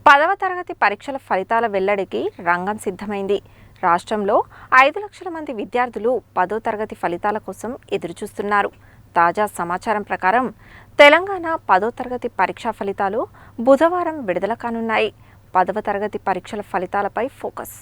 10వ తరగతి పరీక్షల ఫలితాల వెల్లడికి రంగం సిద్ధమైంది. రాష్ట్రంలో 5 లక్షల మంది విద్యార్థులు 10వ తరగతి ఫలితాల కోసం ఎదురుచూస్తున్నారు. తాజా సమాచారం ప్రకారం తెలంగాణ 10వ తరగతి పరీక్షా ఫలితాలు బుధవారం విడుదల కానున్నాయి. 10వ తరగతి పరీక్షల ఫలితాలపై ఫోకస్.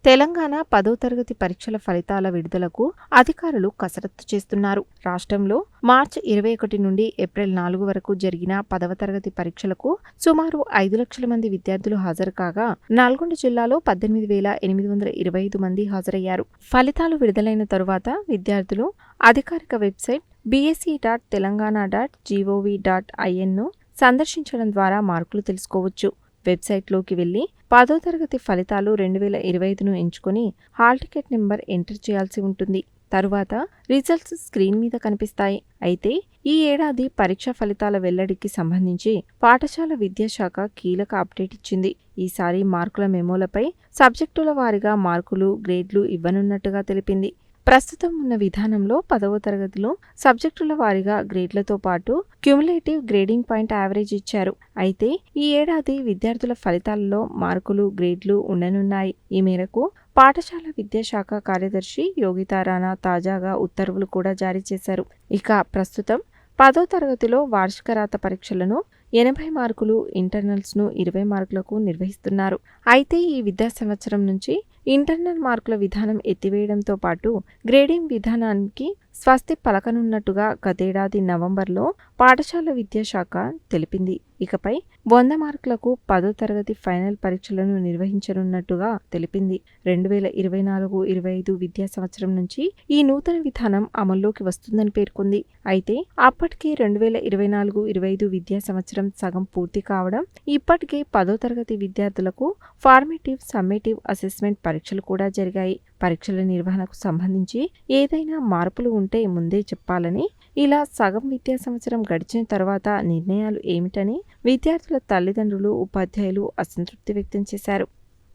తెలంగాణ 10వ తరగతి పరీక్షల ఫలితాల విడుదలకు అధికారులు కసరత్తు చేస్తున్నారు. రాష్ట్రంలో మార్చి 21 నుండి ఏప్రిల్ 4 వరకు జరిగిన 10వ తరగతి పరీక్షలకు సుమారు 5 లక్షల మంది విద్యార్థులు హాజరు కాగా, నల్గొండ జిల్లాలో 18,825 మంది హాజరయ్యారు. ఫలితాలు విడుదలైన తరువాత విద్యార్థులు అధికారిక వెబ్సైట్ bsc.telangana.gov.in సందర్శించడం ద్వారా మార్కులు తెలుసుకోవచ్చు. వెబ్సైట్లోకి వెళ్లి 10వ తరగతి ఫలితాలు 2025ను ఎంచుకొని హాల్ టికెట్ నెంబర్ ఎంటర్ చేయాల్సి ఉంటుంది. తరువాత రిజల్ట్స్ స్క్రీన్ మీద కనిపిస్తాయి. అయితే ఈ ఏడాది పరీక్ష ఫలితాల వెల్లడికి సంబంధించి పాఠశాల విద్యాశాఖ కీలక అప్డేట్ ఇచ్చింది. ఈసారి మార్కుల మెమోలపై సబ్జెక్టుల వారీగా మార్కులు, గ్రేడ్లు ఇవ్వనున్నట్టుగా తెలిపింది. ప్రస్తుతం ఉన్న విధానంలో 10వ తరగతిలో సబ్జెక్టుల వారీగా గ్రేడ్లతో పాటు క్యుములేటివ్ గ్రేడింగ్ పాయింట్ యావరేజ్ ఇచ్చారు. అయితే ఈ ఏడాది విద్యార్థుల ఫలితాలలో మార్కులు, గ్రేడ్లు ఉండనున్నాయి. ఈ మేరకు పాఠశాల విద్యాశాఖ కార్యదర్శి యోగితా రాణా తాజాగా ఉత్తర్వులు కూడా జారీ చేశారు. ఇక ప్రస్తుతం 10వ తరగతిలో వార్షిక రాత పరీక్షలను 80 మార్కులు, ఇంటర్నల్స్ను 20 మార్కులకు నిర్వహిస్తున్నారు. అయితే ఈ విద్యా సంవత్సరం నుంచి ఇంటర్నల్ మార్కుల విధానం ఎత్తివేయడంతో పాటు గ్రేడింగ్ విధానానికి స్వస్తి పలకనున్నట్టుగా గతేడాది నవంబర్లో పాఠశాల విద్యాశాఖ తెలిపింది. ఇకపై 100 మార్కులకు 10వ తరగతి ఫైనల్ పరీక్షలను నిర్వహించనున్నట్టుగా తెలిపింది. 2024-25 విద్యా సంవత్సరం నుంచి ఈ నూతన విధానం అమల్లోకి వస్తుందని పేర్కొంది. అయితే అప్పటికే 2024-25 విద్యా సంవత్సరం సగం పూర్తి కావడం, ఇప్పటికే 10వ తరగతి విద్యార్థులకు ఫార్మేటివ్, సమ్మేటివ్ అసెస్మెంట్ పరీక్షలు కూడా జరిగాయి. పరీక్షల నిర్వహణకు సంబంధించి ఏదైనా మార్పులు ఉంటే ముందే చెప్పాలని, ఇలా సగం విద్యా సంవత్సరం గడిచిన తర్వాత నిర్ణయాలు ఏమిటని విద్యార్థుల తల్లిదండ్రులు, ఉపాధ్యాయులు అసంతృప్తి వ్యక్తం చేశారు.